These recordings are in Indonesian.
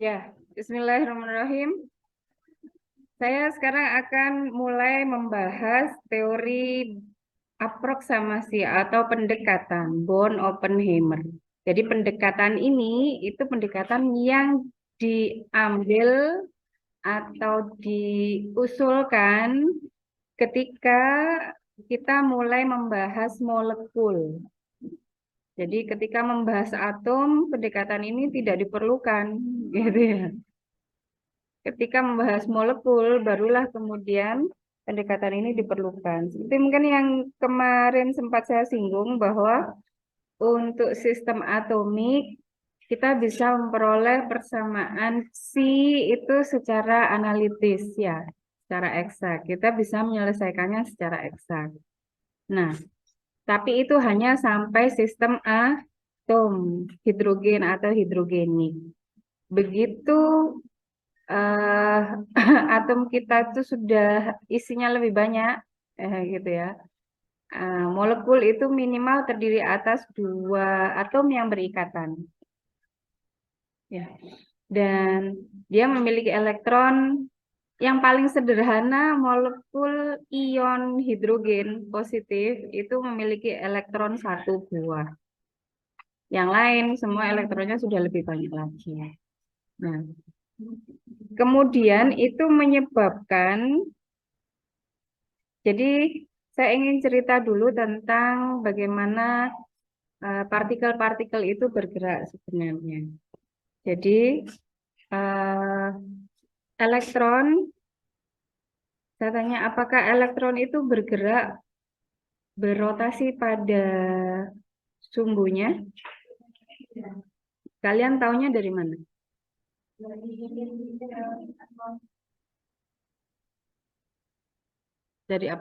Ya, Bismillahirrahmanirrahim. Saya sekarang akan mulai membahas teori aproksimasi atau pendekatan Born-Oppenheimer. Jadi pendekatan ini itu pendekatan yang diambil atau diusulkan ketika kita mulai membahas molekul. Jadi ketika membahas atom, pendekatan ini tidak diperlukan, gitu ya. Ketika membahas molekul, barulah kemudian pendekatan ini diperlukan. Seperti mungkin yang kemarin sempat saya singgung bahwa untuk sistem atomik kita bisa memperoleh persamaan psi itu secara analitis ya, secara eksak. Kita bisa menyelesaikannya secara eksak. Nah, tapi itu hanya sampai sistem atom, hidrogen atau hidrogenik. Begitu atom kita itu sudah isinya lebih banyak, gitu ya. Molekul itu minimal terdiri atas 2 atom yang berikatan, ya. Dan dia memiliki elektron yang paling sederhana, molekul ion hidrogen positif itu memiliki elektron 1 buah. Yang lain semua elektronnya sudah lebih banyak lagi. Nah, kemudian itu menyebabkan, jadi saya ingin cerita dulu tentang bagaimana partikel-partikel itu bergerak sebenarnya. Jadi eh, elektron, saya tanya apakah elektron itu bergerak berotasi pada sumbunya? Kalian taunya dari mana?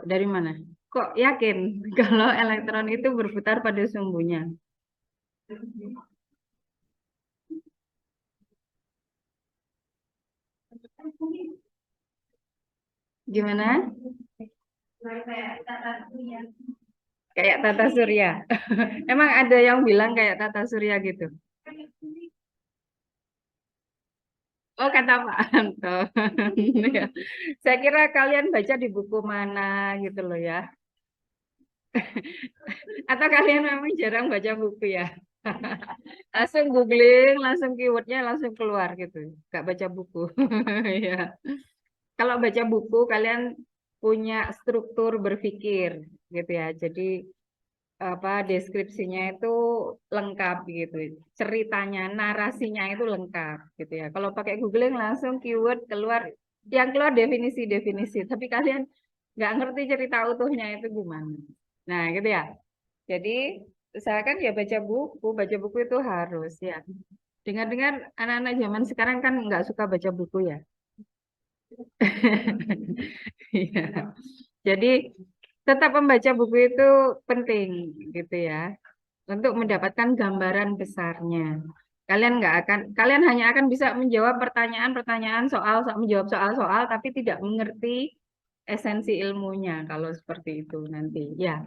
Dari mana? Kok yakin kalau elektron itu berputar pada sumbunya? Gimana? Kayak tata surya. Emang ada yang bilang kayak tata surya gitu? Oh, kata Pak Anto. Ya. Saya kira kalian baca di buku mana gitu loh ya. Atau kalian memang jarang baca buku ya. Langsung googling, langsung keywordnya langsung keluar gitu. Gak baca buku. Ya. Kalau baca buku kalian punya struktur berpikir gitu ya. Jadi apa deskripsinya itu lengkap gitu, ceritanya, narasinya itu lengkap gitu ya. Kalau pakai googling langsung keyword keluar, yang keluar definisi-definisi, tapi kalian nggak ngerti cerita utuhnya itu gimana. Nah gitu ya. Jadi usahakan ya baca buku itu harus ya. Dengar-dengar anak-anak zaman sekarang kan nggak suka baca buku ya. Iya. Jadi tetap membaca buku itu penting gitu ya, untuk mendapatkan gambaran besarnya. Kalian hanya akan bisa menjawab pertanyaan-pertanyaan menjawab soal-soal, tapi tidak mengerti esensi ilmunya kalau seperti itu nanti. Ya,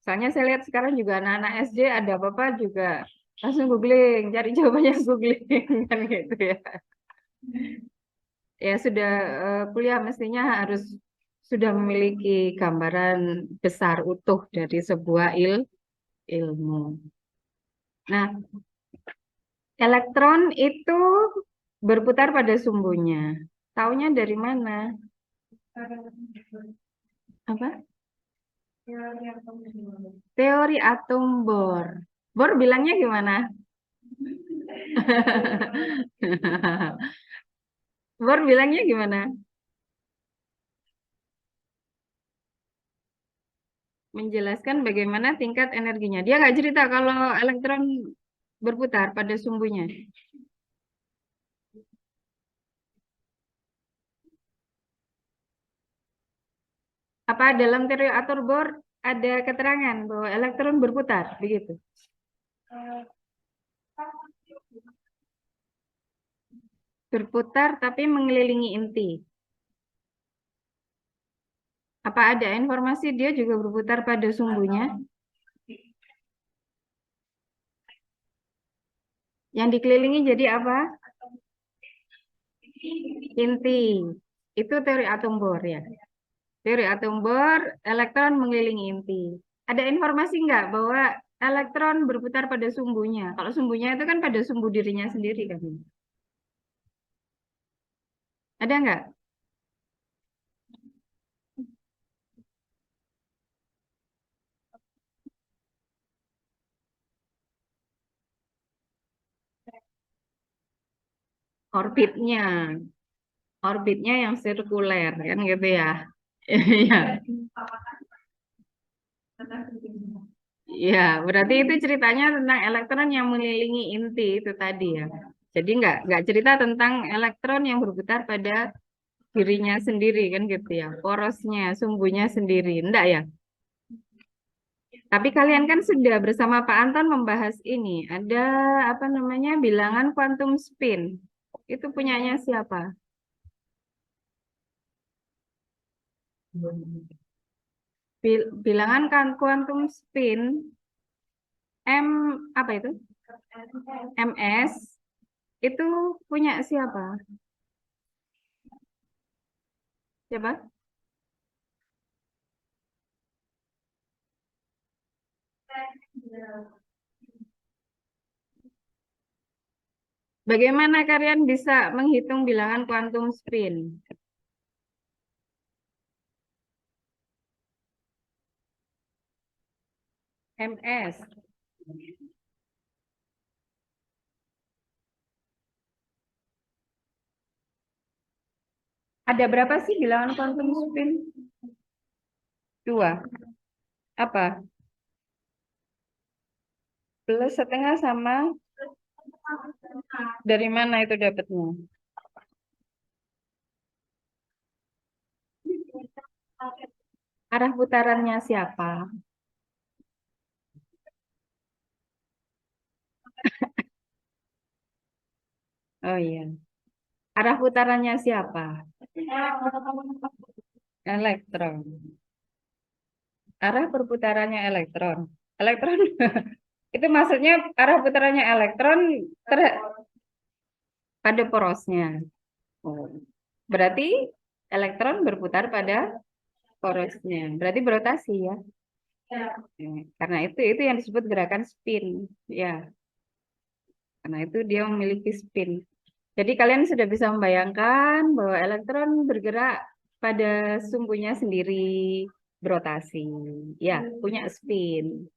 soalnya saya lihat sekarang juga anak-anak SD ada apa-apa juga langsung googling, cari jawabannya googling kan gitu ya. Ya sudah kuliah mestinya harus sudah memiliki gambaran besar utuh dari sebuah ilmu. Nah, elektron itu berputar pada sumbunya. Taunya dari mana? Apa? Teori atom Bohr. Bohr bilangnya gimana? Bohr bilangnya gimana? Menjelaskan bagaimana tingkat energinya. Dia nggak cerita kalau elektron berputar pada sumbunya. Apa dalam teori atom Bohr ada keterangan bahwa elektron berputar, begitu? Berputar tapi mengelilingi inti. Apa ada informasi dia juga berputar pada sumbunya? Yang dikelilingi jadi apa? Inti. Itu teori atom Bohr ya. Teori atom Bohr, elektron mengelilingi inti. Ada informasi nggak bahwa elektron berputar pada sumbunya? Kalau sumbunya itu kan pada sumbu dirinya sendiri kan? Ada nggak? Orbitnya, orbitnya yang sirkuler kan gitu ya? Iya, iya. Berarti itu ceritanya tentang elektron yang mengelilingi inti itu tadi ya. Jadi nggak cerita tentang elektron yang berputar pada dirinya sendiri kan gitu ya, porosnya, sumbunya sendiri, enggak ya? Tapi kalian kan sudah bersama Pak Anton membahas ini, ada apa namanya bilangan quantum spin. Itu punyanya siapa? Bilangan kan quantum spin M apa itu? MS itu punya siapa? Siapa? Bagaimana kalian bisa menghitung bilangan quantum spin? MS. Ada berapa sih bilangan quantum spin? Dua. Apa? Plus setengah sama dari mana itu dapatnya? Arah putarannya siapa? Oh iya. Arah putarannya siapa? Elektron. Arah perputarannya elektron. Elektron itu maksudnya arah putarannya elektron pada porosnya. Oh. Berarti elektron berputar pada porosnya. Berarti berotasi ya. Karena itu yang disebut gerakan spin. Ya, karena itu dia memiliki spin. Jadi kalian sudah bisa membayangkan bahwa elektron bergerak pada sumbunya sendiri, berotasi. Ya, punya spin.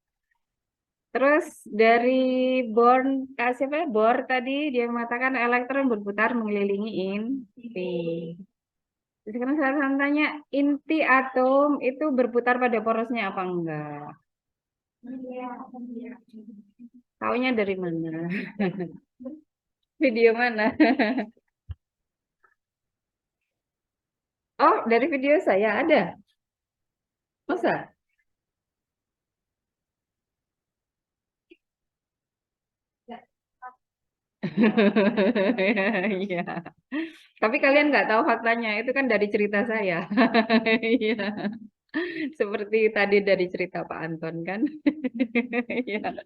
Terus dari Born, siapa ya? Bohr tadi dia mengatakan elektron berputar mengelilingi inti. Sekarang saya akan tanya, inti atom itu berputar pada porosnya apa enggak? Taunya dari mana? Video mana? Oh, dari video saya ada. Masa? Iya. Tapi kalian nggak tahu faktanya, itu kan dari cerita saya. Iya. Seperti tadi dari cerita Pak Anton kan. Iya.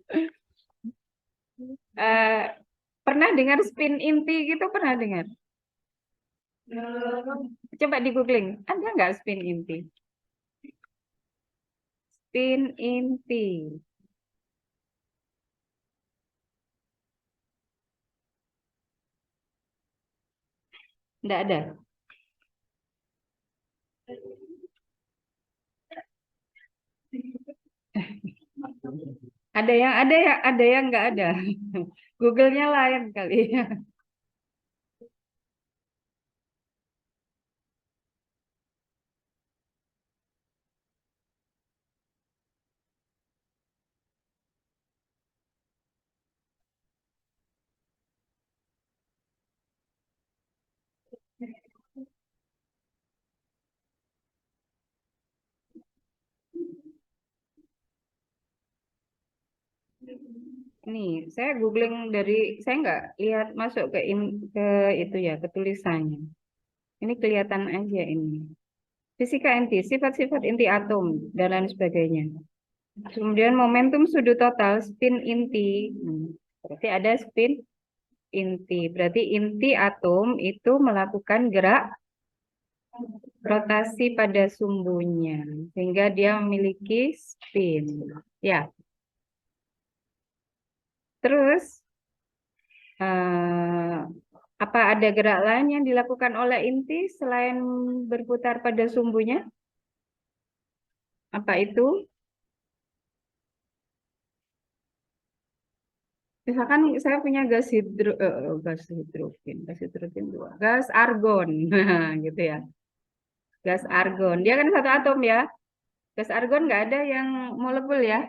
Eh, pernah dengar spin inti gitu? Pernah dengar? Coba di googling, ada nggak spin inti? Spin inti. Nggak ada. Ada yang nggak ada. Google-nya lain kali ya. Nih, saya googling dari, saya nggak lihat masuk ke itu ya, ke tulisannya. Ini kelihatan aja ini. Fisika inti, sifat-sifat inti atom, dan lain sebagainya. Kemudian momentum sudut total, spin inti. Berarti ada spin inti. Berarti inti atom itu melakukan gerak rotasi pada sumbunya sehingga dia memiliki spin. Ya, terus eh, apa ada gerak lain yang dilakukan oleh inti selain berputar pada sumbunya? Apa itu? Misalkan saya punya gas hidrogen dua, gas argon, nah, gitu ya. Gas argon, dia kan satu atom ya. Gas argon nggak ada yang molekul ya?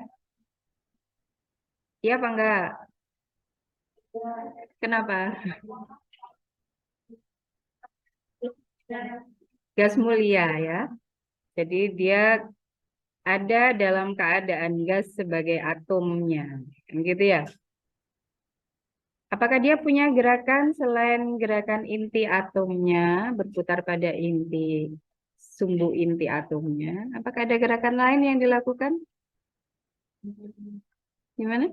Iya apa enggak? Kenapa? Gas mulia ya. Jadi dia ada dalam keadaan gas sebagai atomnya, kan gitu ya. Apakah dia punya gerakan selain gerakan inti atomnya berputar pada inti sumbu inti atomnya? Apakah ada gerakan lain yang dilakukan? Gimana?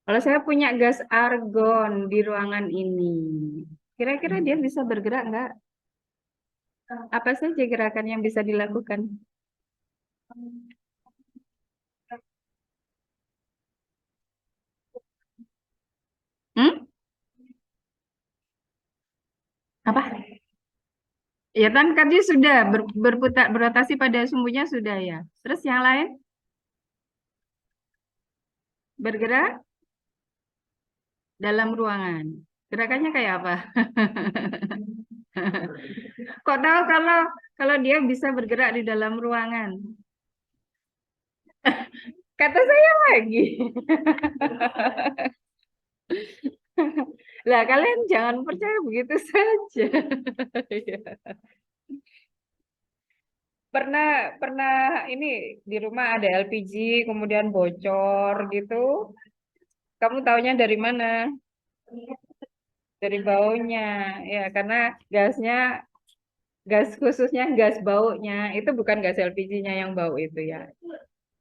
Kalau saya punya gas argon di ruangan ini, kira-kira dia bisa bergerak nggak? Apa saja gerakan yang bisa dilakukan? Hmm? Apa? Ya kan dia sudah berputar berotasi pada sumbunya sudah ya. Terus yang lain bergerak dalam ruangan. Gerakannya kayak apa? Kok tahu kalau dia bisa bergerak di dalam ruangan? Kata saya lagi. Lah kalian jangan percaya begitu saja. Pernah pernah ini di rumah ada LPG kemudian bocor gitu. Kamu taunya dari mana? Dari baunya. Ya, karena gasnya gas khususnya gas baunya itu bukan gas LPG-nya yang bau itu ya.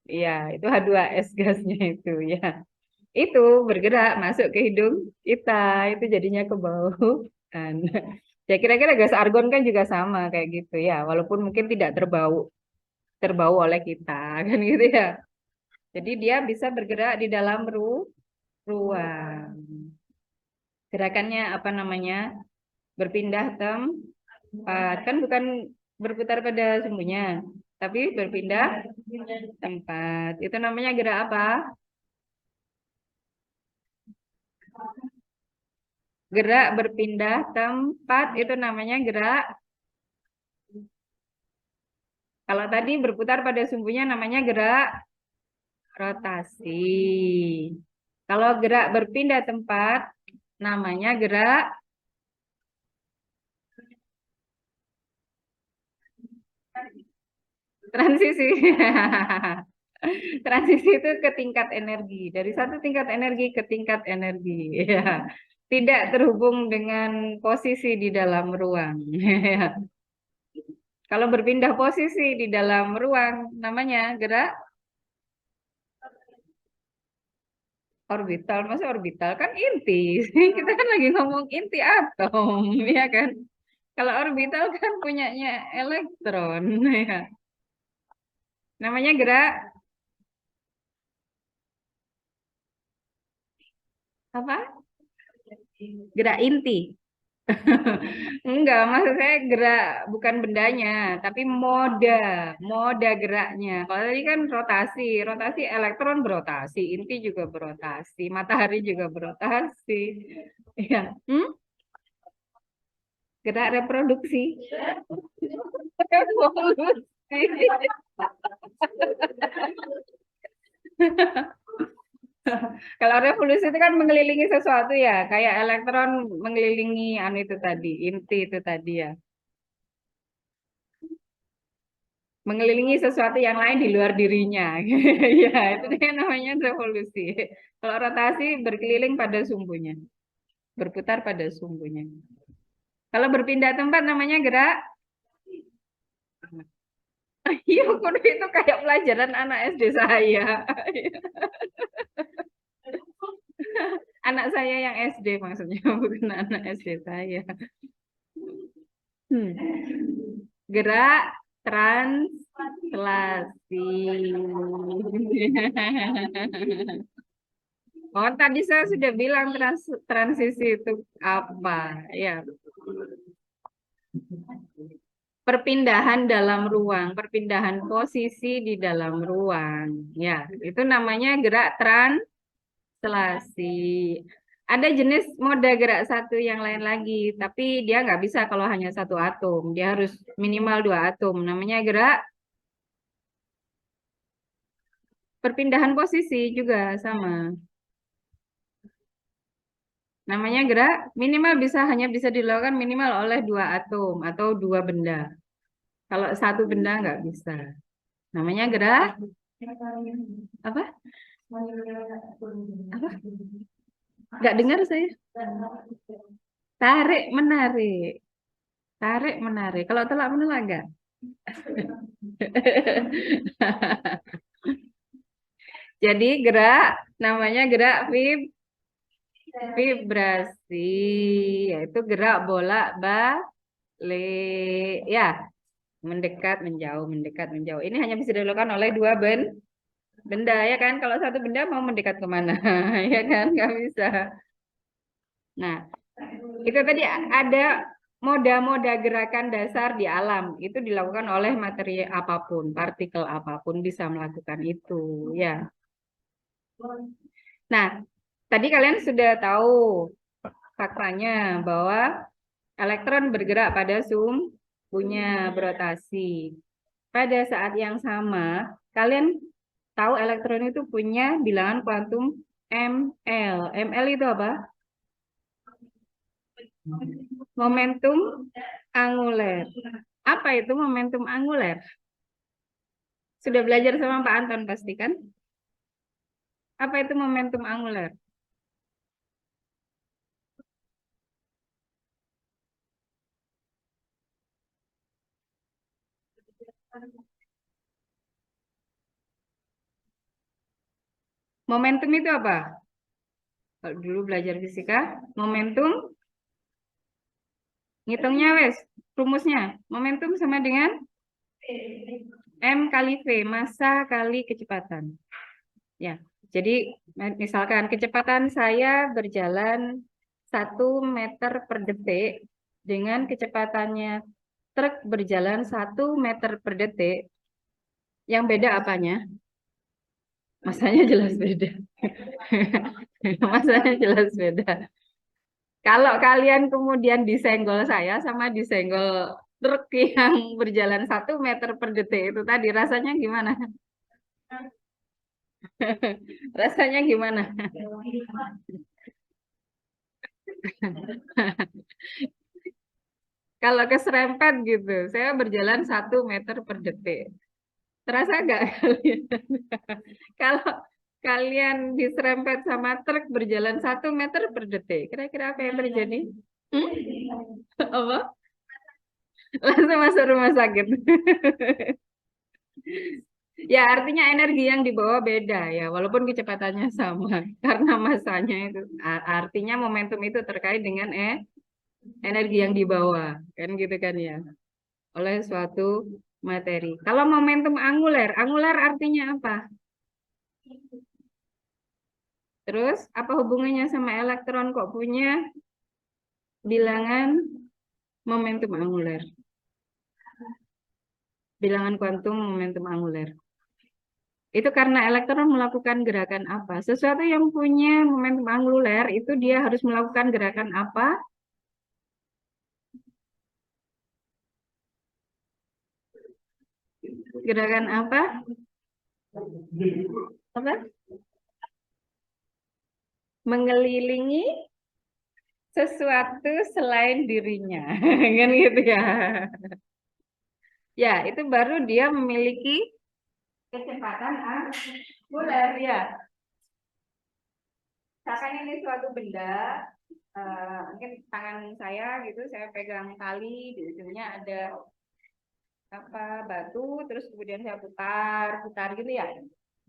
Iya, itu H2S gasnya itu ya. Itu bergerak masuk ke hidung kita, itu jadinya ke bau. Dan ya kira-kira gas argon kan juga sama kayak gitu ya, walaupun mungkin tidak terbau oleh kita kan gitu ya. Jadi dia bisa bergerak di dalam ruang. Gerakannya apa namanya? Berpindah tempat. Kan bukan berputar pada sumbunya, tapi berpindah tempat. Itu namanya gerak apa? Gerak berpindah tempat itu namanya gerak. Kalau tadi berputar pada sumbunya namanya gerak rotasi. Kalau gerak berpindah tempat namanya gerak transisi. Transisi itu ke tingkat energi, dari satu tingkat energi ke tingkat energi. Ya. Tidak terhubung dengan posisi di dalam ruang. Ya. Kalau berpindah posisi di dalam ruang namanya gerak orbital. Masa orbital kan inti. Kita kan lagi ngomong inti atom, ya kan? Kalau orbital kan punyanya elektron, ya. Namanya gerak apa? Gerak inti. Enggak, maksud saya gerak bukan bendanya, tapi moda geraknya. Kalau tadi kan rotasi, rotasi elektron berotasi, inti juga berotasi, matahari juga berotasi. Ya, gerak reproduksi. Revolusi. Kalau revolusi itu kan mengelilingi sesuatu ya, kayak elektron mengelilingi anu itu tadi, inti itu tadi ya. Mengelilingi sesuatu yang lain di luar dirinya. Ya, itu dia namanya revolusi. Kalau rotasi berkeliling pada sumbunya, berputar pada sumbunya. Kalau berpindah tempat namanya gerak Iya, kudu itu kayak pelajaran anak SD saya. Anak saya yang SD maksudnya, bukan anak SD saya. Hmm. Gerak translasi. Oh, tadi saya sudah bilang transisi itu apa? Ya, perpindahan dalam ruang, perpindahan posisi di dalam ruang. Ya, itu namanya gerak translasi. Ada jenis mode gerak satu yang lain lagi, tapi dia nggak bisa kalau hanya satu atom. Dia harus minimal dua atom. Namanya gerak perpindahan posisi juga sama. Namanya gerak minimal hanya bisa dilakukan minimal oleh dua atom atau dua benda. Kalau satu benda nggak bisa. Namanya gerak apa? Apa? Nggak dengar saya. Tarik menarik. Tarik menarik. Kalau telak menolak enggak? Jadi gerak namanya gerak vibrasi, yaitu gerak bolak-balik. Ya, mendekat, menjauh. Ini hanya bisa dilakukan oleh dua benda, ya kan? Kalau satu benda mau mendekat kemana, ya kan? Nggak bisa. Nah, itu tadi ada moda-moda gerakan dasar di alam. Itu dilakukan oleh materi apapun, partikel apapun bisa melakukan itu, ya. Nah, tadi kalian sudah tahu faktanya bahwa elektron bergerak pada sumbunya berotasi. Pada saat yang sama, kalian tahu elektron itu punya bilangan kuantum ml. Ml itu apa? Momentum anguler. Apa itu momentum anguler? Sudah belajar sama Pak Anton pasti kan? Apa itu momentum anguler? Momentum itu apa? Kalau dulu belajar fisika, momentum, ngitungnya wes, rumusnya. Momentum sama dengan M kali V, massa kali kecepatan. Ya, jadi misalkan kecepatan saya berjalan 1 meter per detik dengan kecepatannya truk berjalan 1 meter per detik, yang beda apanya? Masanya jelas beda. Masanya jelas beda. Kalau kalian kemudian disenggol saya sama disenggol truk yang berjalan 1 meter per detik itu tadi rasanya gimana? Rasanya gimana? Kalau keserempet gitu, saya berjalan 1 meter per detik. Terasa nggak kalian? Kalau kalian diserempet sama truk berjalan 1 meter per detik, kira-kira apa yang terjadi? Hmm? Apa? Langsung masuk rumah sakit. Ya, artinya energi yang dibawa beda ya, walaupun kecepatannya sama. Karena masanya itu, artinya momentum itu terkait dengan energi yang dibawa. Kan gitu kan ya, oleh suatu materi. Kalau momentum anguler, anguler artinya apa? Terus, apa hubungannya sama elektron kok punya bilangan momentum anguler? Bilangan kuantum momentum anguler. Itu karena elektron melakukan gerakan apa? Sesuatu yang punya momentum anguler itu dia harus melakukan gerakan apa? Gerakan apa? Apa? Mengelilingi sesuatu selain dirinya. Kan gitu ya. Ya, itu baru dia memiliki kecepatan anguler ya. Misalkan ini suatu benda, mungkin tangan saya gitu, saya pegang tali, di ujungnya ada apa batu, terus kemudian saya putar gitu ya.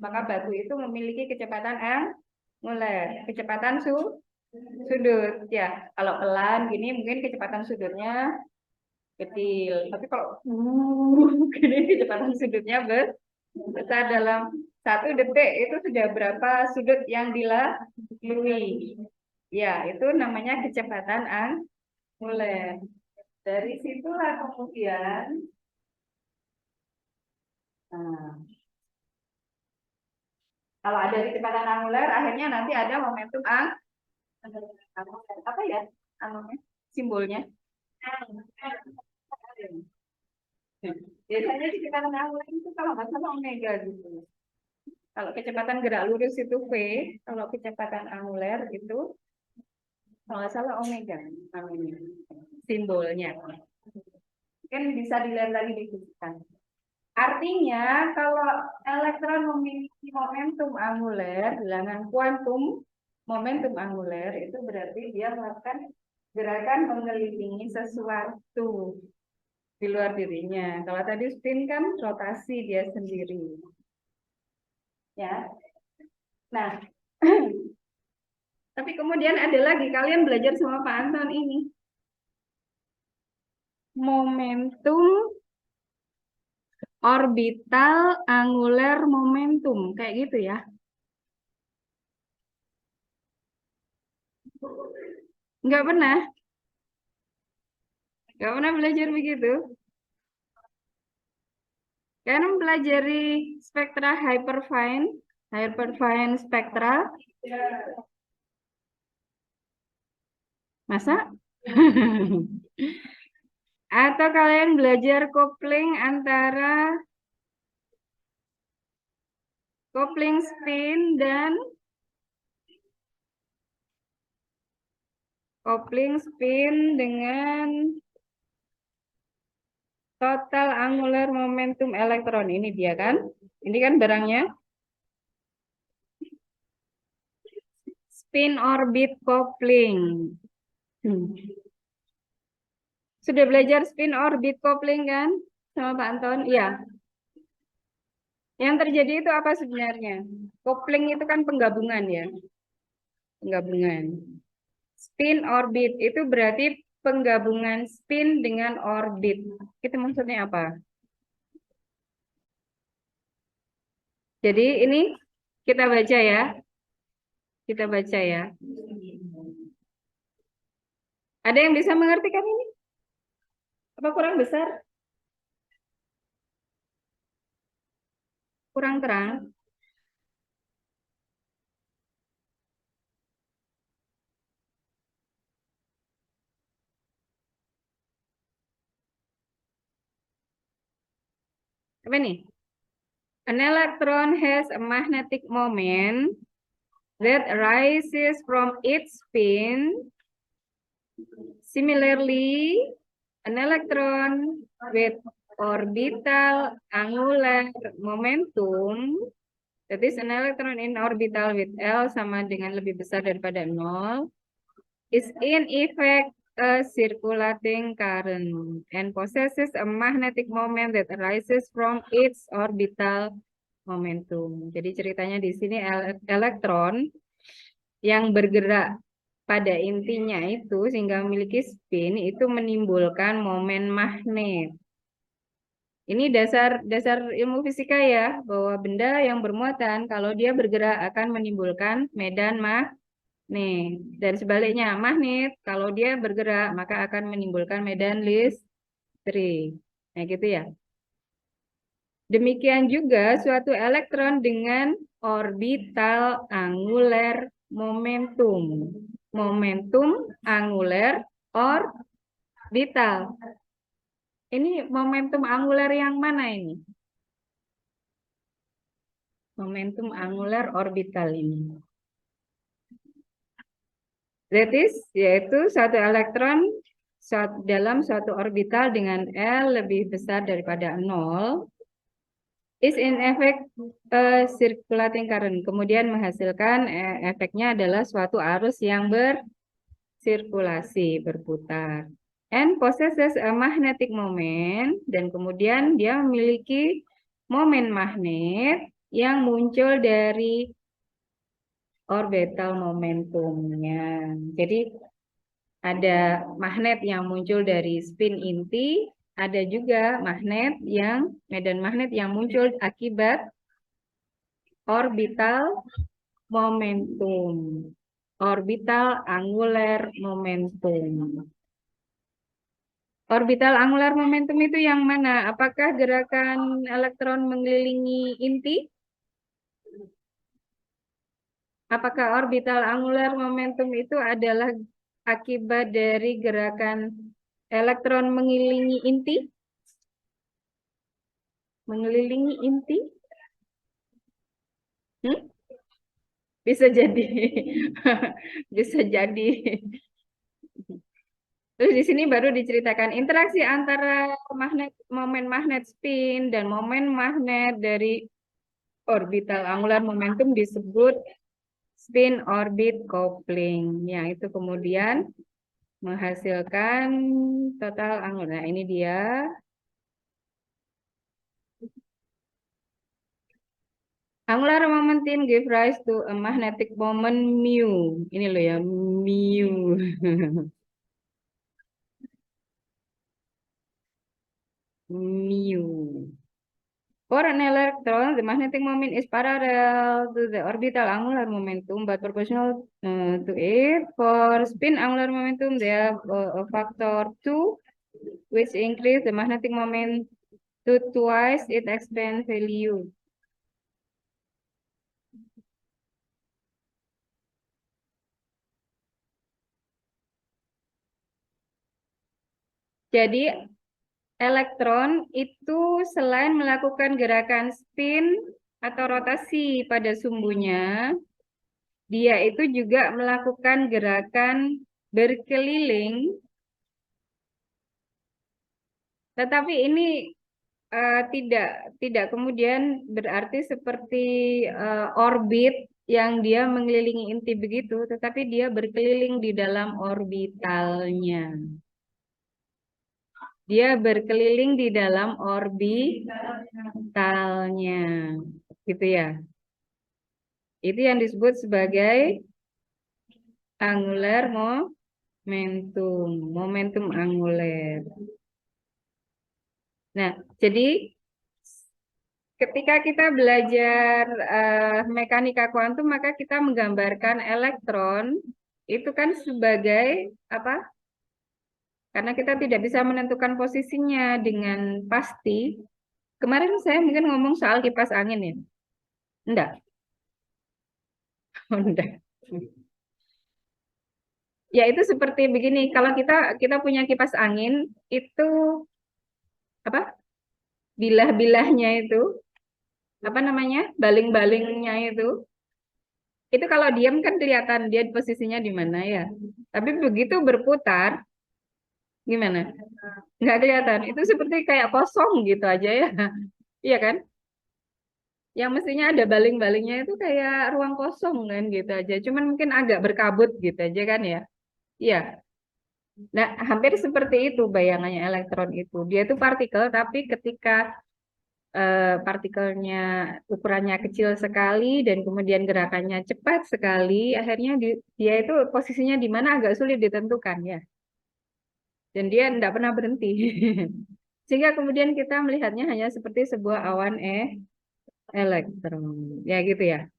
Maka batu itu memiliki kecepatan angular, kecepatan sudut ya. Kalau pelan gini mungkin kecepatan sudutnya kecil, tapi kalau gini kecepatan sudutnya besar. Dalam 1 detik itu sudah berapa sudut yang dilalui. Ya, itu namanya kecepatan angular. Dari situlah kemudian, nah, kalau ada kecepatan angular, akhirnya nanti ada momentum apa ya? Anunya, simbolnya. Biasanya kecepatan angular itu kalau nggak salah omega gitu. Kalau kecepatan gerak lurus itu V, kalau kecepatan angular itu kalau nggak salah omega namanya simbolnya. Kan bisa dilihat lagi di fisika. Artinya kalau elektron memiliki momentum angular, bilangan kuantum momentum angular itu berarti dia melakukan gerakan mengelilingi sesuatu di luar dirinya. Kalau tadi spin kan rotasi dia sendiri. Ya. Nah, tapi kemudian ada lagi kalian belajar sama Pak Anton ini. Momentum orbital angular momentum kayak gitu ya. Nggak pernah? Nggak pernah belajar begitu? Kalian mempelajari spektra hyperfine spektra. Masa? Atau kalian belajar kopling spin dan kopling spin dengan total angular momentum elektron. Ini dia kan? Ini kan barangnya. Spin orbit coupling. Sudah belajar spin orbit coupling kan? Sama Pak Anton? Iya. Yang terjadi itu apa sebenarnya? Coupling itu kan penggabungan ya. Penggabungan. Spin orbit itu berarti penggabungan spin dengan orbit. Itu maksudnya apa? Jadi ini kita baca ya. Kita baca ya. Ada yang bisa mengertikan ini? Apa kurang besar? Kurang terang? Apa nih? An electron has a magnetic moment that arises from its spin. Similarly, an electron with orbital angular momentum, that is an electron in orbital with L sama dengan lebih besar daripada 0, is in effect a circulating current and possesses a magnetic moment that arises from its orbital momentum. Jadi ceritanya di sini elektron yang bergerak pada intinya itu sehingga memiliki spin itu menimbulkan momen magnet. Ini dasar ilmu fisika ya, bahwa benda yang bermuatan kalau dia bergerak akan menimbulkan medan magnet. Dan sebaliknya, magnet kalau dia bergerak maka akan menimbulkan medan listrik. Nah, gitu ya. Demikian juga suatu elektron dengan orbital angular momentum. Momentum angular orbital. Ini momentum angular yang mana ini? Momentum angular orbital ini. That is, yaitu satu elektron dalam suatu orbital dengan L lebih besar daripada 0 is in effect circulating current. Kemudian menghasilkan efeknya adalah suatu arus yang bersirkulasi, berputar. and possesses a magnetic moment, dan kemudian dia memiliki momen magnet yang muncul dari orbital momentumnya. Jadi ada magnet yang muncul dari spin inti, ada juga magnet yang medan magnet yang muncul akibat orbital momentum. Orbital angular momentum. Orbital angular momentum itu yang mana? Apakah gerakan elektron mengelilingi inti? Apakah orbital angular momentum itu adalah akibat dari gerakan elektron mengelilingi inti? Mengelilingi inti? Bisa jadi. Bisa jadi. Terus di sini baru diceritakan interaksi antara momen magnet spin dan momen magnet dari orbital angular momentum disebut spin orbit coupling. Yang itu kemudian menghasilkan total angular. Nah, ini dia. Angular momentum give rise to a magnetic moment mu. Ini loh ya, mu. Mu. For an electron, the magnetic moment is parallel to the orbital angular momentum, but proportional to it. For spin angular momentum, they have a factor 2, which increase the magnetic moment to twice its expand value. Jadi elektron itu selain melakukan gerakan spin atau rotasi pada sumbunya, dia itu juga melakukan gerakan berkeliling. Tetapi ini tidak kemudian berarti seperti orbit yang dia mengelilingi inti begitu, tetapi dia berkeliling di dalam orbitalnya. Dia berkeliling di dalam orbitalnya, gitu ya. Itu yang disebut sebagai angular momentum, momentum angular. Nah, jadi ketika kita belajar mekanika kuantum, maka kita menggambarkan elektron itu kan sebagai apa? Karena kita tidak bisa menentukan posisinya dengan pasti. Kemarin saya mungkin ngomong soal kipas angin ya. Enggak. Oh, enggak. Ya itu seperti begini. Kalau kita punya kipas angin itu apa? Bilah-bilahnya itu apa namanya? Baling-balingnya itu kalau diam kan kelihatan dia posisinya di mana ya. Tapi begitu berputar gimana? Nggak kelihatan. Itu seperti kayak kosong gitu aja ya. Iya kan? Yang mestinya ada baling-balingnya itu kayak ruang kosong kan gitu aja. Cuman mungkin agak berkabut gitu aja kan ya. Iya. Nah, hampir seperti itu bayangannya elektron itu. Dia itu partikel tapi ketika partikelnya ukurannya kecil sekali dan kemudian gerakannya cepat sekali, akhirnya dia itu posisinya di mana agak sulit ditentukan ya. Dan dia tidak pernah berhenti. Sehingga kemudian kita melihatnya hanya seperti sebuah awan elektron. Ya gitu ya.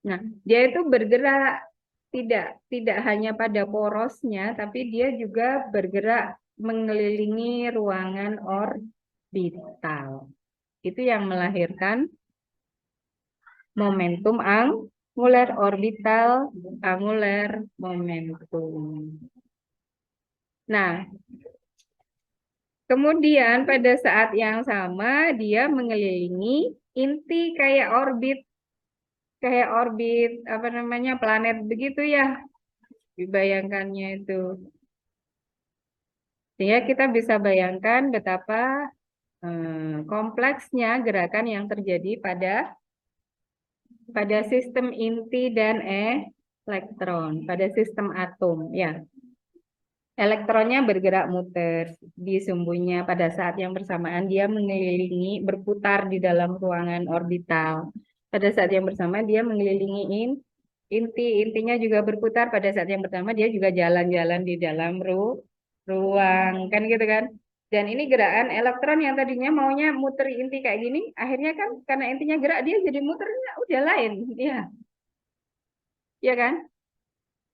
Nah, dia itu bergerak tidak hanya pada porosnya, tapi dia juga bergerak mengelilingi ruangan orbital. Itu yang melahirkan momentum angular orbital angular momentum. Nah, kemudian pada saat yang sama dia mengelilingi inti kayak orbit apa namanya planet begitu ya dibayangkannya itu. Sehingga kita bisa bayangkan betapa kompleksnya gerakan yang terjadi pada sistem inti dan elektron, pada sistem atom ya. Elektronnya bergerak muter di sumbunya pada saat yang bersamaan dia mengelilingi berputar di dalam ruangan orbital. Pada saat yang bersamaan dia mengelilingi intinya juga berputar pada saat yang pertama dia juga jalan-jalan di dalam ruang kan gitu kan. Dan ini gerakan elektron yang tadinya maunya muter inti kayak gini, akhirnya kan karena intinya gerak dia jadi muternya udah lain, ya, ya kan?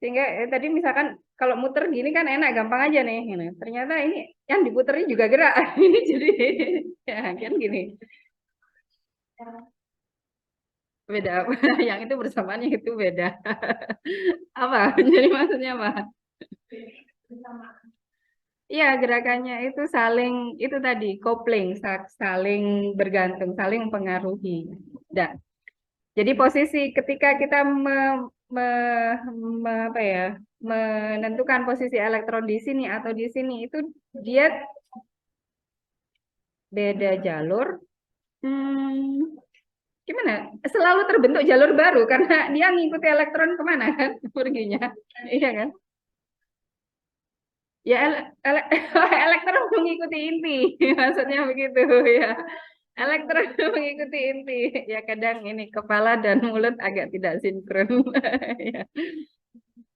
Sehingga tadi misalkan kalau muter gini kan enak, gampang aja nih. Gitu. Ternyata ini yang diputernya juga gerak. Ini jadi ya kan gini. Beda apa? Yang itu bersamaan yang itu beda. Apa? Jadi maksudnya apa? Iya, gerakannya itu saling itu tadi kopling, saling bergantung, saling mempengaruhi. Nah, jadi posisi ketika kita apa ya, menentukan posisi elektron di sini atau di sini itu dia beda jalur. Hmm, gimana? Selalu terbentuk jalur baru karena dia ngikuti elektron kemana kan perginya, iya kan? Ya elektron mengikuti inti, maksudnya begitu ya. Elektron mengikuti inti. Ya kadang ini kepala dan mulut agak tidak sinkron. Ya.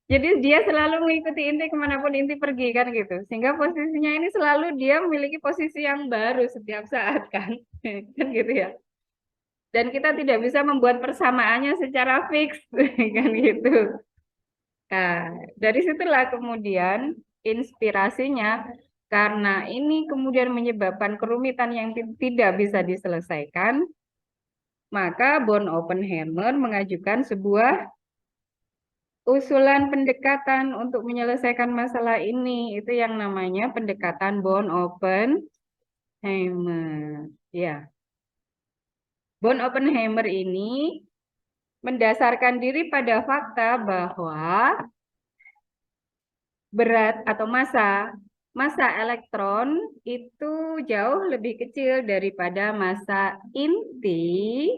Jadi dia selalu mengikuti inti kemanapun inti pergi kan gitu. Sehingga posisinya ini selalu dia memiliki posisi yang baru setiap saat kan. Kan gitu ya. Dan kita tidak bisa membuat persamaannya secara fix kan gitu. Nah, dari situlah kemudian inspirasinya karena ini kemudian menyebabkan kerumitan yang tidak bisa diselesaikan, maka von Oppenheimer mengajukan sebuah usulan pendekatan untuk menyelesaikan masalah ini. Itu yang namanya pendekatan von Oppenheimer. Ya, von Oppenheimer ini mendasarkan diri pada fakta bahwa berat atau massa elektron itu jauh lebih kecil daripada massa inti.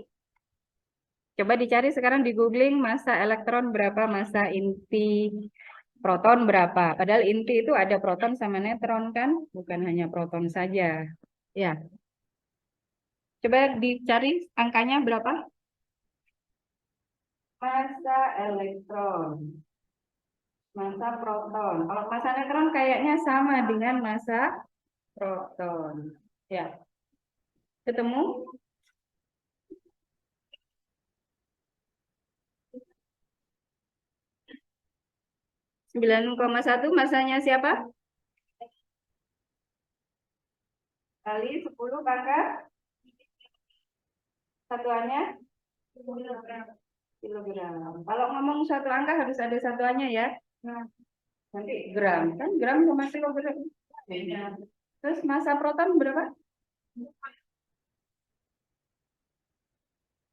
Coba dicari sekarang di googling massa elektron berapa, massa inti proton berapa. Padahal inti itu ada proton sama neutron kan, bukan hanya proton saja. Ya, coba dicari angkanya berapa. Massa elektron, massa proton. Kalau massa neutron kayaknya sama dengan massa proton. Ya, ketemu 9,1 masanya siapa? Kali 10 pangkat satuannya kilogram. Kalau ngomong satu angka harus ada satuannya ya. Nah, nanti gram. Kan gram sama kilogram. Terus massa proton berapa?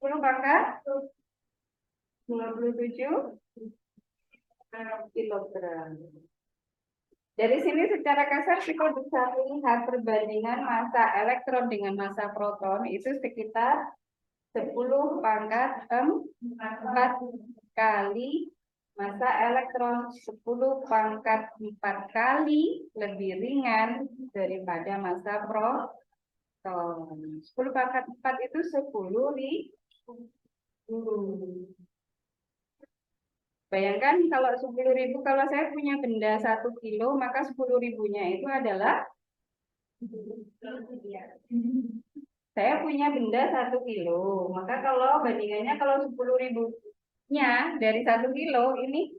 10 pangkat 27 kilogram. Dari sini secara kasar kita bisa melihat perbandingan massa elektron dengan massa proton itu sekitar 10 pangkat 4 kali massa elektron, 10 pangkat 4 kali lebih ringan daripada massa proton. 10 pangkat 4 itu 10.000. Bayangkan kalau 10.000, kalau saya punya benda 1 kilo, maka 10.000-nya itu adalah saya punya benda 1 kilo. Maka kalau bandingannya kalau 10.000-nya dari 1 kilo, ini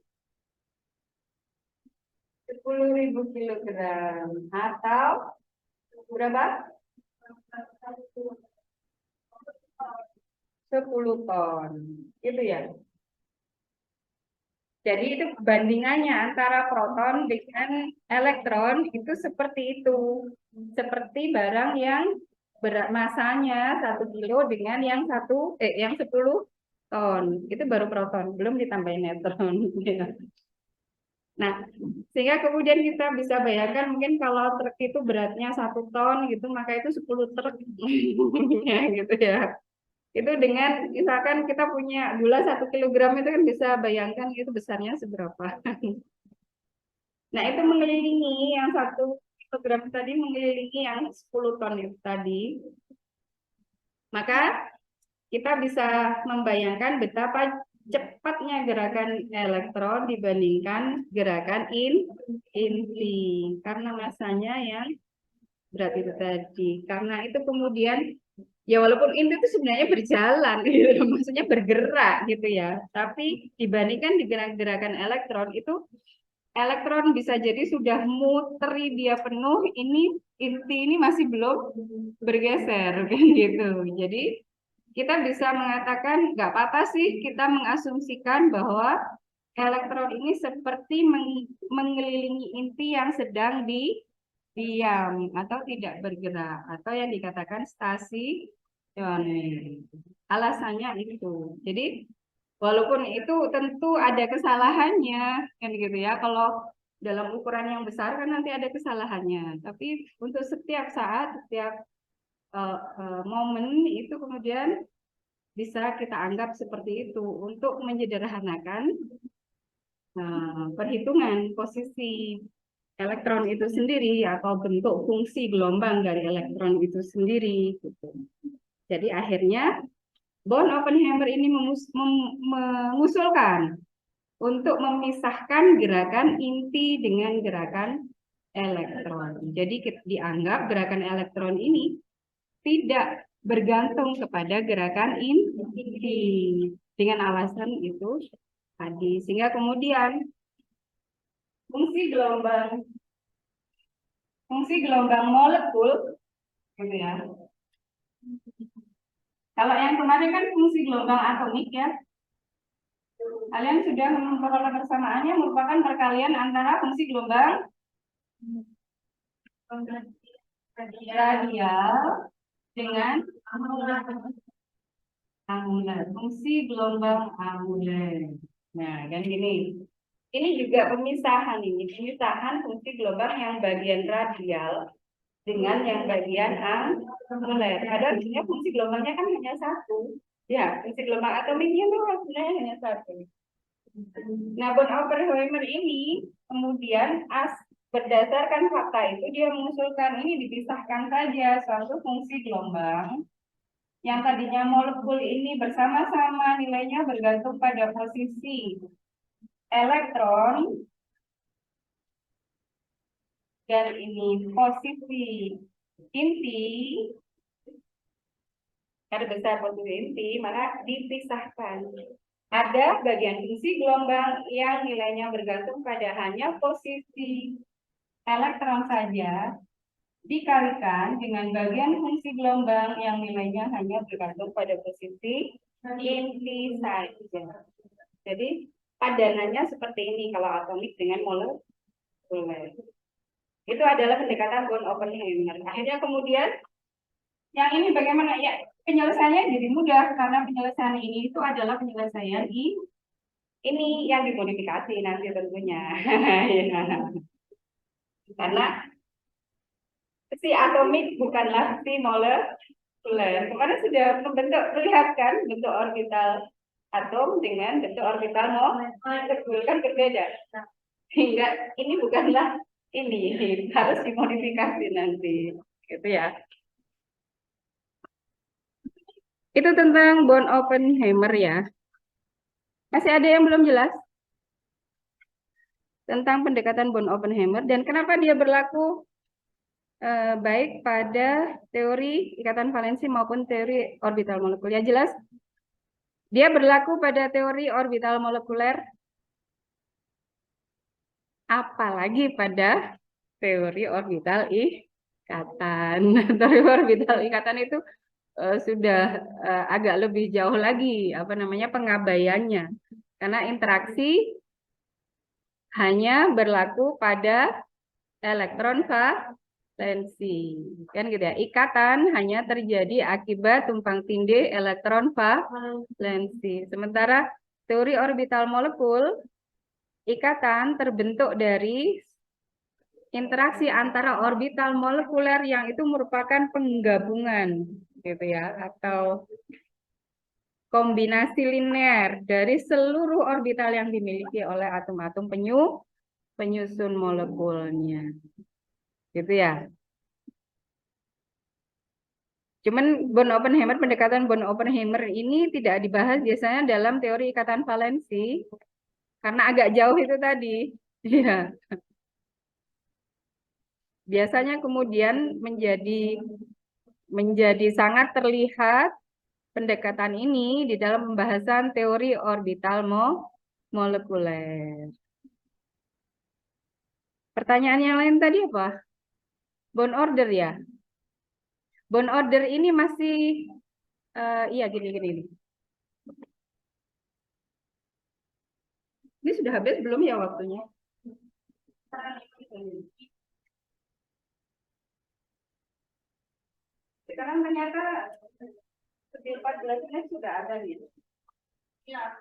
10.000 kilogram. Atau berapa? 10 ton. Itu ya. Jadi itu bandingannya antara proton dengan elektron itu seperti itu. Seperti barang yang berat masanya 1 kilo dengan yang 10 ton. Itu baru proton, belum ditambahin neutron. Nah, sehingga kemudian kita bisa bayangkan mungkin kalau truk itu beratnya 1 ton gitu, maka itu 10 truk ya, gitu ya. Itu dengan misalkan kita punya gula 1 kilogram itu kan bisa bayangkan itu besarnya seberapa. Nah, itu mengelilingi yang 1 kilogram tadi, mengelilingi yang 10 ton itu tadi. Maka kita bisa membayangkan betapa cepatnya gerakan elektron dibandingkan gerakan inti. Karena masanya yang berat itu tadi. Karena itu kemudian, ya walaupun inti itu sebenarnya berjalan, gitu, maksudnya bergerak gitu ya. Tapi dibandingkan di gerakan elektron itu, elektron bisa jadi sudah muteri dia penuh, ini inti ini masih belum bergeser kan gitu. Jadi kita bisa mengatakan nggak apa-apa sih kita mengasumsikan bahwa elektron ini seperti mengelilingi inti yang sedang diam atau tidak bergerak atau yang dikatakan stasioner. Alasannya itu. Jadi walaupun itu tentu ada kesalahannya kan gitu ya. Kalau dalam ukuran yang besar kan nanti ada kesalahannya. Tapi untuk setiap saat, setiap momen itu kemudian bisa kita anggap seperti itu untuk menyederhanakan perhitungan posisi elektron itu sendiri atau bentuk fungsi gelombang dari elektron itu sendiri gitu. Jadi akhirnya Born-Oppenheimer ini mengusulkan untuk memisahkan gerakan inti dengan gerakan elektron. Jadi dianggap gerakan elektron ini tidak bergantung kepada gerakan inti dengan alasan itu tadi. Sehingga kemudian fungsi gelombang molekul gitu ya. Kalau yang kemarin kan fungsi gelombang atomik ya. Kalian sudah memperoleh persamaannya merupakan perkalian antara fungsi gelombang radial dengan angular. Fungsi gelombang angular. Nah, kan gini. Ini juga pemisahan ini, pemisahan fungsi gelombang yang bagian radial dengan yang bagian angular. Padahal sebenarnya fungsi gelombangnya kan hanya satu. Ya, fungsi gelombang atomiknya itu sebenarnya hanya satu. Nah, Born-Oppenheimer ini kemudian berdasarkan fakta itu dia mengusulkan ini dipisahkan saja suatu fungsi gelombang yang tadinya molekul ini bersama-sama nilainya bergantung pada posisi elektron dan ini posisi inti, karena besar posisi inti maka dipisahkan. Ada bagian fungsi gelombang yang nilainya bergantung pada hanya posisi elektron saja dikalikan dengan bagian fungsi gelombang yang nilainya hanya bergantung pada posisi inti saja. Jadi padanannya seperti ini kalau atomik dengan molekuler. Itu adalah pendekatan Born-Oppenheimer. Akhirnya kemudian yang ini bagaimana ya? Penyelesaiannya jadi mudah karena penyelesaian ini itu adalah penyelesaian ini yang dimodifikasi nanti tentunya. Karena si atomik bukanlah si molekuler. Kemarin sudah perlihatkan bentuk orbital atom dengan bentuk orbital molekul kan berbeda. Sehingga ini bukanlah ini harus dimodifikasi nanti, gitu ya. Itu tentang Born-Oppenheimer ya. Masih ada yang belum jelas tentang pendekatan Born-Oppenheimer dan kenapa dia berlaku baik pada teori ikatan valensi maupun teori orbital molekul. Ya jelas, dia berlaku pada teori orbital molekuler, apalagi pada teori orbital ikatan. Teori orbital ikatan itu sudah agak lebih jauh lagi apa namanya pengabaiannya karena interaksi hanya berlaku pada elektron valensi kan gitu ya. Ikatan hanya terjadi akibat tumpang tindih elektron valensi. Sementara teori orbital molekul ikatan terbentuk dari interaksi antara orbital molekuler yang itu merupakan penggabungan gitu ya atau kombinasi linear dari seluruh orbital yang dimiliki oleh atom-atom penyu penyusun molekulnya. Gitu ya. Cuman pendekatan von Oppenheimer ini tidak dibahas biasanya dalam teori ikatan valensi karena agak jauh itu tadi. Iya. Biasanya kemudian menjadi sangat terlihat pendekatan ini di dalam pembahasan teori orbital molekuler. Pertanyaan yang lain tadi apa? Bond order ya? Bond order ini masih, iya gini. Ini sudah habis belum ya waktunya? Sekarang ternyata lebih 14 menit sudah ada nih. Ya.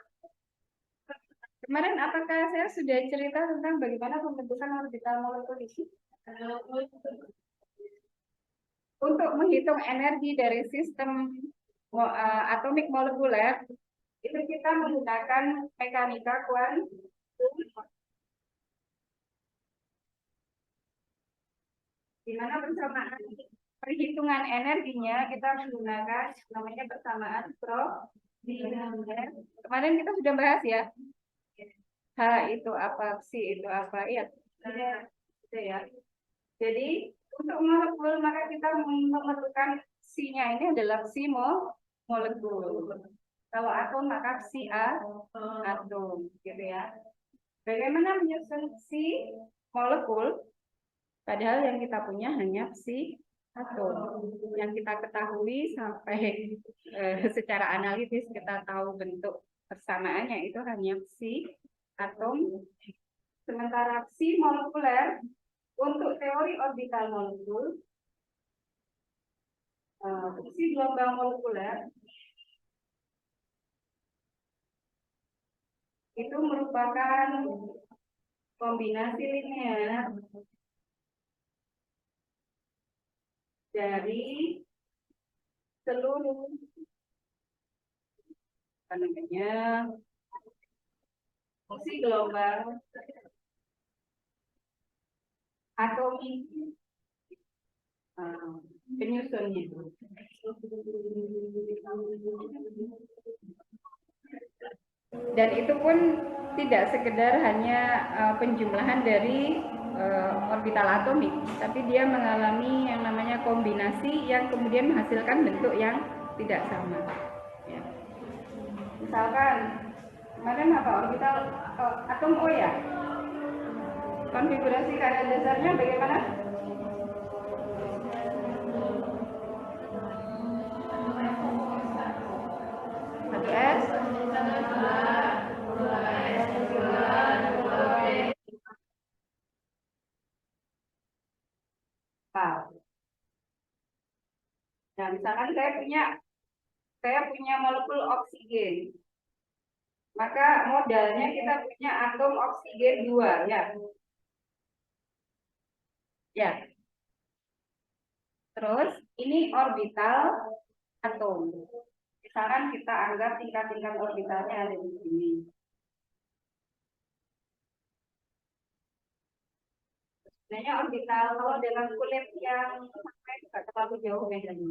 Kemarin apakah saya sudah cerita tentang bagaimana pembentukan orbital molekul ini? Untuk menghitung energi dari sistem atomik molekuler, itu kita menggunakan mekanika kuantum, di mana bersamaan perhitungan energinya kita menggunakan namanya persamaan Schrödinger. Kemarin kita sudah bahas ya. H itu apa, psi itu apa, iya. Gitu ya. Jadi untuk molekul maka kita memerlukan psi-nya ini adalah psi molekul. Kalau atom maka psi atom, gitu ya. Bagaimana menyusun psi molekul? Padahal yang kita punya hanya psi atom. Yang kita ketahui sampai secara analitis kita tahu bentuk persamaannya itu hanya psi atom. Sementara psi molekuler untuk teori orbital molekul, psi gelombang molekuler itu merupakan kombinasi linear dari seluruh fungsi gelombang atomik penyusunnya. Dan itu pun tidak sekedar hanya penjumlahan dari orbital atomik, tapi dia mengalami yang namanya kombinasi yang kemudian menghasilkan bentuk yang tidak sama. Ya. Misalkan kemarin apa orbital atom O ya? Konfigurasi keadaan dasarnya bagaimana? Satu S, nah, misalkan saya punya molekul oksigen, maka modalnya kita punya atom oksigen 2 ya. Ya. Terus ini orbital atom. Misalkan kita anggap tingkat-tingkat orbitalnya ada di sini. Sebenarnya orbital kalau dengan kulit yang sampai tidak terlalu jauh bedanya.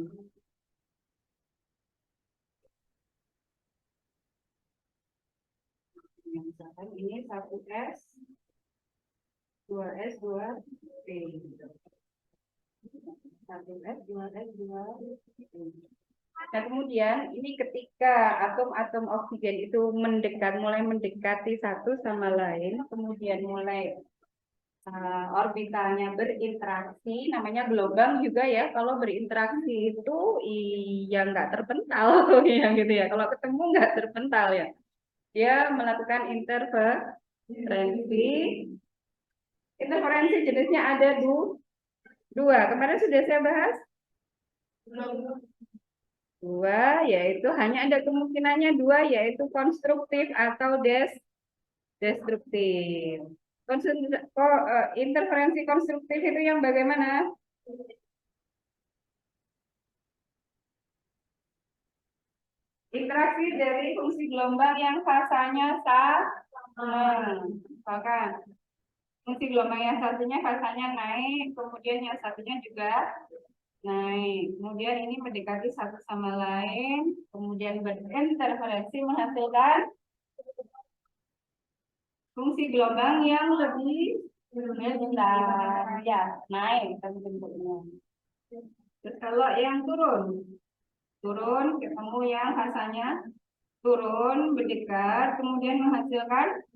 Misalkan ini 1S, 2S, 2P. 1S, 2S, 2P. Nah, kemudian ini ketika atom-atom oksigen itu mulai mendekati satu sama lain, kemudian mulai orbitalnya berinteraksi, namanya gelombang juga ya. Kalau berinteraksi itu iya nggak terpental, ya gitu ya. Kalau ketemu nggak terpental ya. Dia melakukan interferensi. Interferensi jenisnya ada dua. Kemarin sudah saya bahas. Dua, yaitu hanya ada kemungkinannya dua, yaitu konstruktif atau destruktif. Interferensi konstruktif itu yang bagaimana? Interaksi dari fungsi gelombang yang fasanya sama. Misalkan Fungsi gelombang yang satunya fasanya naik, kemudian yang satunya juga naik. Kemudian ini mendekati satu sama lain, kemudian berinterferensi menghasilkan fungsi gelombang yang lebih besar. Ya, naik kan bentuknya. Terus kalau yang turun, turun ketemu yang fasanya turun, berdekat, kemudian menghasilkan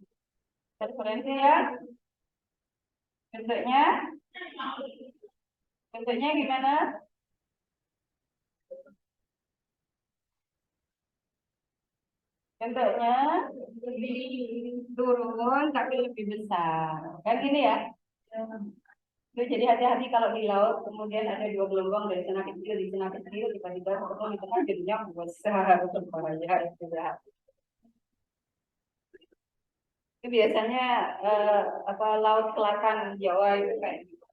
interferensi ya. Bentuknya, bentuknya gimana? Bentuknya turun tapi lebih besar. Kan gini ya? Jadi hati-hati kalau di laut kemudian ada dua gelombang dari sana kecil di sana kecil tiba-tiba ketemu di tengah jadinya besar berbahaya itu ya. Itu biasanya apa laut selatan Jawa itu kayak gitu.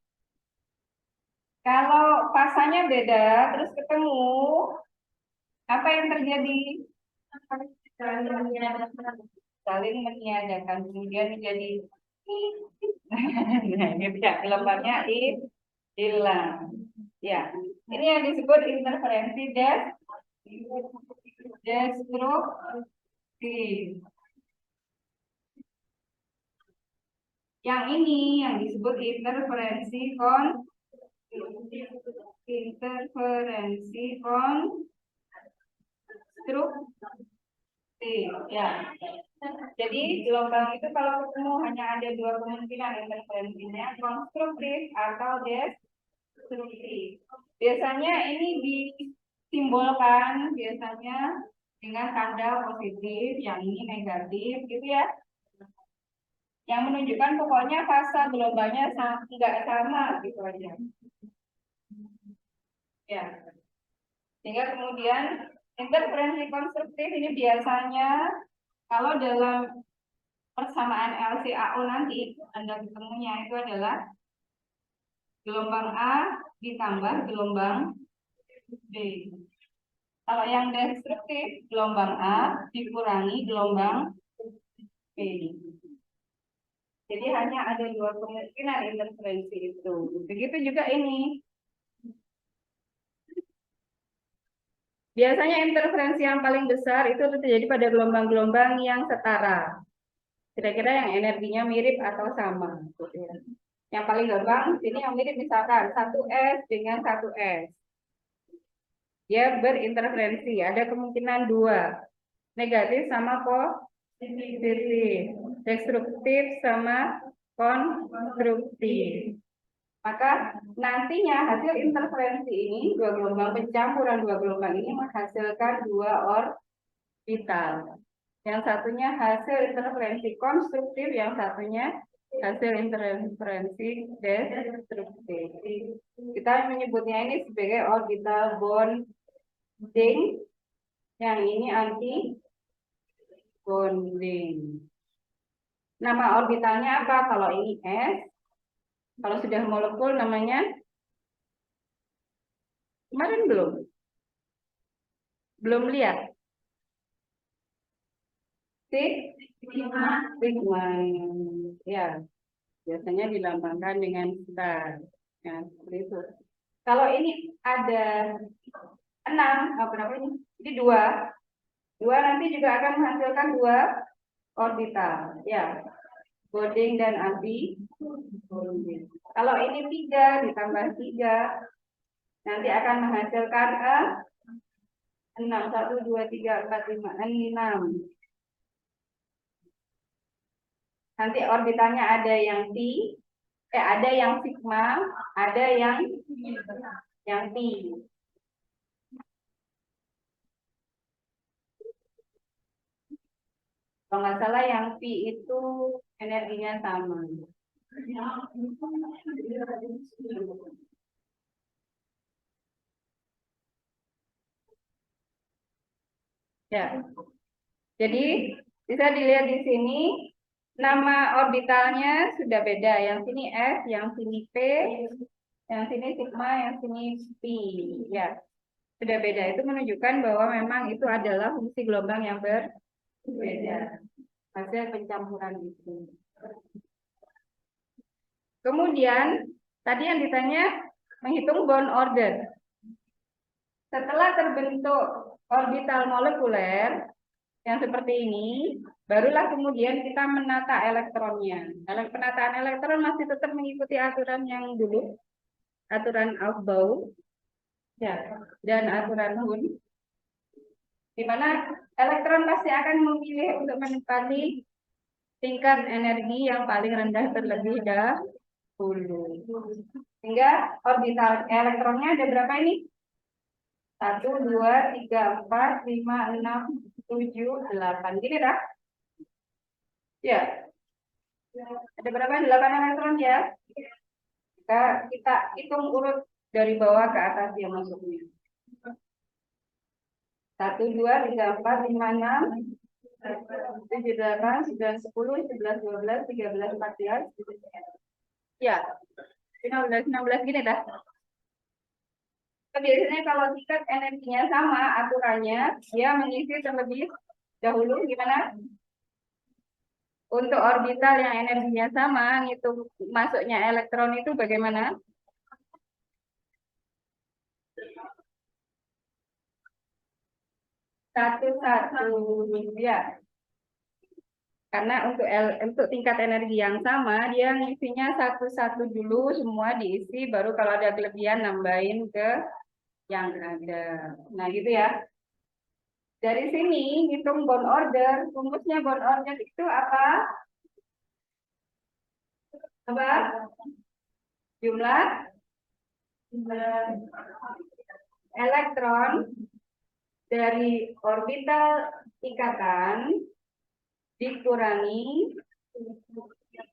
Kalau pasanya beda terus ketemu apa yang terjadi? Saling meniadakan kemudian menjadi nah, ini tidak gelombangnya hilang. Ya, ini yang disebut interferensi destruktif. Yang ini yang disebut interferensi konstruktif. Ya, jadi gelombang itu kalau ketemu hanya ada dua kemungkinan interferensinya, konstruktif atau destruktif. Biasanya ini disimbolkan biasanya dengan tanda positif, yang ini negatif, gitu ya. Yang menunjukkan pokoknya fasa gelombangnya nggak sama, gitu aja. Ya, sehingga kemudian interferensi konstruktif ini biasanya kalau dalam persamaan LCAO nanti Anda ketemunya itu adalah gelombang A ditambah gelombang B. Kalau yang destruktif, gelombang A dikurangi gelombang B. Jadi hanya ada dua kemungkinan interferensi itu. Begitu juga ini. Biasanya interferensi yang paling besar itu terjadi pada gelombang-gelombang yang setara. Kira-kira yang energinya mirip atau sama. Yang paling gampang, sini yang mirip misalkan 1S dengan 1S. Dia berinterferensi, ada kemungkinan dua. Negatif sama positif. Destruktif sama konstruktif. Maka nantinya hasil interferensi ini, dua gelombang pencampuran dua gelombang ini menghasilkan dua orbital. Yang satunya hasil interferensi konstruktif, yang satunya hasil interferensi destruktif. Kita menyebutnya ini sebagai orbital bonding, yang ini anti bonding. Nama orbitalnya apa? Kalau ini S, kalau sudah molekul namanya kemarin belum lihat. Sigma. Ya, biasanya dilambangkan dengan star. Ya, seperti itu. Kalau ini ada 6, berapa ini? Jadi 2. 2 nanti juga akan menghasilkan 2 orbital. Ya, bonding dan anti bonding. Kalau ini 3 ditambah 3 nanti akan menghasilkan 6. 1, 2, 3, 4, 5, 6. Nanti orbitalnya ada yang ada yang sigma, ada yang pi. Kalau nggak salah yang pi itu energinya sama. Ya, jadi bisa dilihat di sini nama orbitalnya sudah beda. Yang sini S, yang sini P, yang sini sigma, yang sini pi. Ya, sudah beda. Itu menunjukkan bahwa memang itu adalah fungsi gelombang yang berbeda. Hasil pencampuran itu. Kemudian, tadi yang ditanya menghitung bond order. Setelah terbentuk orbital molekuler yang seperti ini, barulah kemudian kita menata elektronnya. Penataan elektron masih tetap mengikuti aturan yang dulu, aturan Aufbau, ya, dan aturan Hund, di mana elektron pasti akan memilih untuk menempati tingkat energi yang paling rendah terlebih dahulu. Sehingga orbital elektronnya ada berapa ini? 1, 2, 3, 4, 5, 6, 7, 8. Gini dah. Ya, ada berapa? 8 elektron ya. Kita hitung urut dari bawah ke atas yang masuknya. 1, 2, 3, 4, 5, 6, 7, 8, 9, 10, 11, 12, 13, 14. Ya, 15, 16 gini dah. Biasanya kalau tingkat energinya sama, aturannya dia mengisi terlebih dahulu gimana? Untuk orbital yang energinya sama, ngitung masuknya elektron itu bagaimana? Satu-satu, ya. Karena untuk tingkat energi yang sama, dia ngisinya satu-satu dulu, semua diisi, baru kalau ada kelebihan nambahin ke yang ada. Nah, gitu ya. Dari sini, hitung bond order, rumusnya bond order itu apa? Apa? Jumlah elektron dari orbital ikatan dikurangi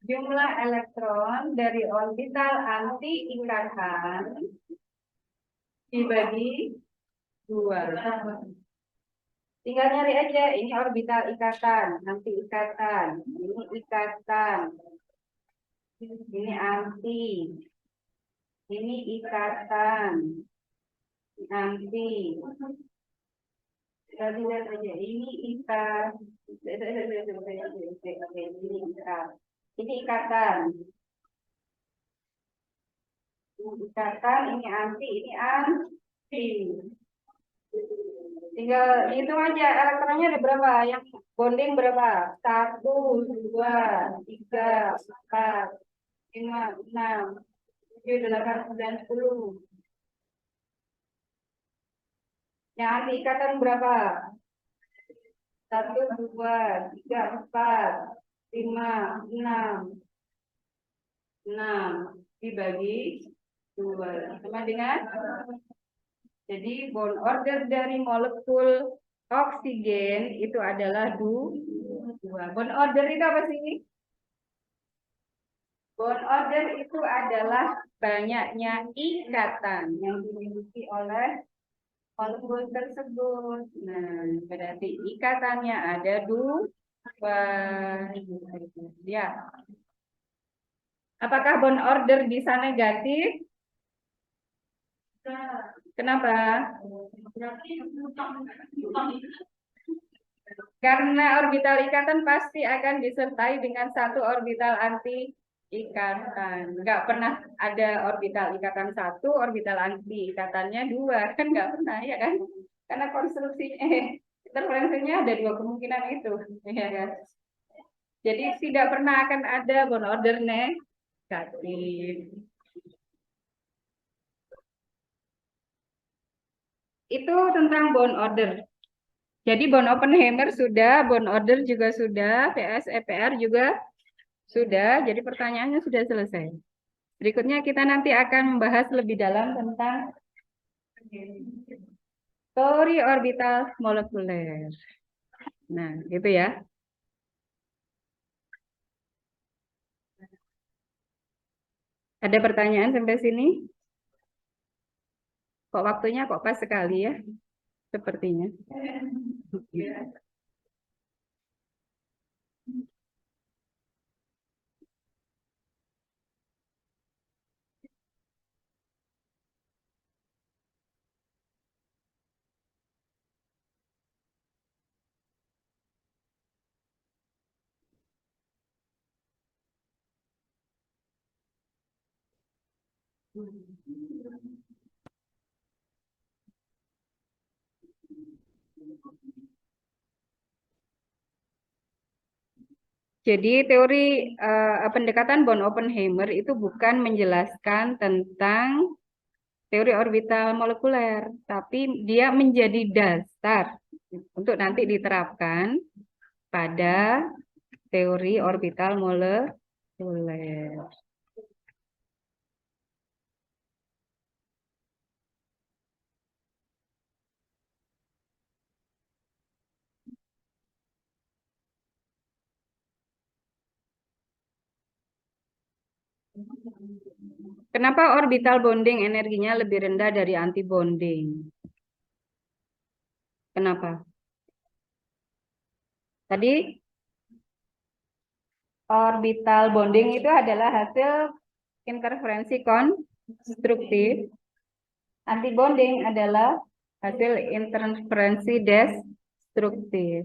jumlah elektron dari orbital anti ikatan dibagi 2. Tinggal nyari aja, ini orbital ikatan, anti ikatan, ini ikatan, ini anti, ini ikatan, anti. Kita lihat aja, ini ikat, ini ikatan. Ikatan, ini anti, ini anti. Tinggal hitung aja elektronnya ada berapa, yang bonding berapa? 1, 2, 3, 4, 5, 6, 7, 8, 9, 10. Yang anti ikatan berapa? 1, 2, 3, 4, 5, 6, 6 dibagi 2 sama dengan, jadi bond order dari molekul oksigen itu adalah 2. Bond order itu apa sih? Bond order itu adalah banyaknya ikatan yang dimiliki oleh molekul tersebut. Nah, berarti ikatannya ada 2. Ya. Apakah bond order bisa negatif? Kenapa? Karena orbital ikatan pasti akan disertai dengan satu orbital anti ikatan. Nggak pernah ada orbital ikatan 1, orbital anti ikatannya 2. Kan nggak pernah, ya kan? Karena konstruksinya, interferensinya ada 2 kemungkinan itu. Ya kan? Jadi tidak pernah akan ada bond order negatif. Itu tentang bond order. Jadi bond Oppenheimer sudah, bond order juga sudah, PS, EPR juga sudah. Jadi pertanyaannya sudah selesai. Berikutnya kita nanti akan membahas lebih dalam tentang teori orbital molekuler. Nah, gitu ya. Ada pertanyaan sampai sini? Kok waktunya kok pas sekali ya? Sepertinya. Jadi teori pendekatan von Oppenheimer itu bukan menjelaskan tentang teori orbital molekuler, tapi dia menjadi dasar untuk nanti diterapkan pada teori orbital molekuler. Kenapa orbital bonding energinya lebih rendah dari antibonding? Kenapa? Tadi orbital bonding itu adalah hasil interferensi konstruktif. Antibonding adalah hasil interferensi destruktif.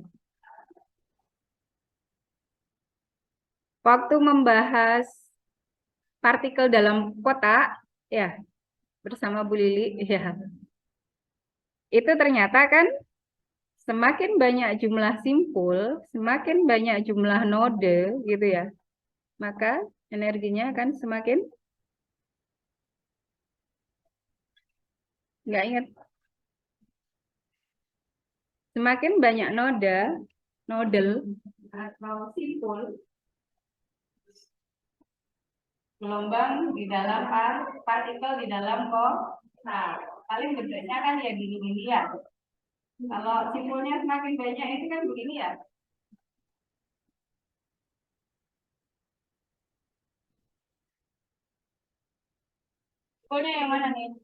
Waktu membahas partikel dalam kotak, ya, bersama Bu Lili, ya, itu ternyata kan semakin banyak jumlah simpul, semakin banyak jumlah node, gitu ya, maka energinya akan semakin, nggak ingat, semakin banyak nodel atau simpul, gelombang di dalam partikel di dalam kotak. Paling bentuknya kan ya gini-gini ya. Kalau simpulnya semakin banyak itu kan begini ya. Simpulnya yang mana nih?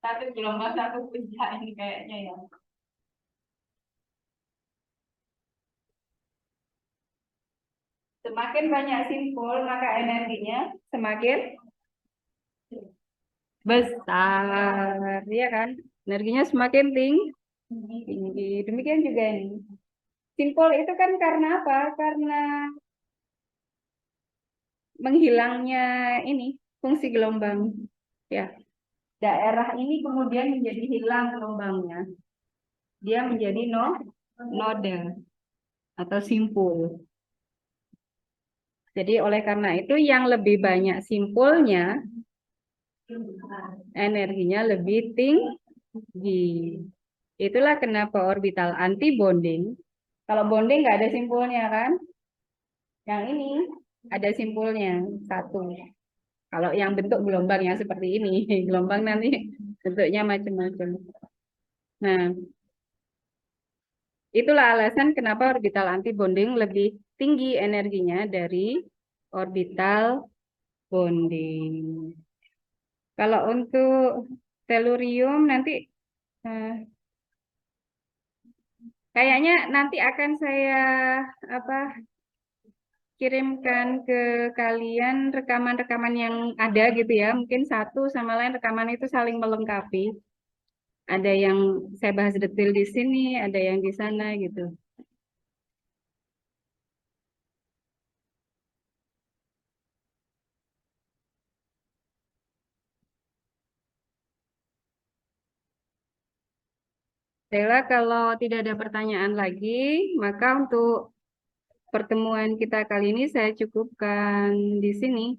Satu gelombang, satu puncak ini kayaknya ya. Semakin banyak simpul, maka energinya semakin besar, ya kan? Energinya semakin tinggi. Demikian juga ini. Simpul itu kan karena apa? Karena menghilangnya ini fungsi gelombang. Ya, daerah ini kemudian menjadi hilang gelombangnya. Dia menjadi node atau simpul. Jadi oleh karena itu yang lebih banyak simpulnya, energinya lebih tinggi. Itulah kenapa orbital anti bonding. Kalau bonding nggak ada simpulnya kan? Yang ini ada simpulnya satu. Kalau yang bentuk gelombang yang seperti ini, gelombang nanti bentuknya macam-macam. Nah, itulah alasan kenapa orbital anti bonding lebih tinggi energinya dari orbital bonding. Kalau untuk tellurium nanti eh, kayaknya nanti akan saya apa kirimkan ke kalian rekaman-rekaman yang ada gitu ya. Mungkin satu sama lain rekaman itu saling melengkapi. Ada yang saya bahas detail di sini, ada yang di sana gitu. Sheila, kalau tidak ada pertanyaan lagi, maka untuk pertemuan kita kali ini saya cukupkan di sini.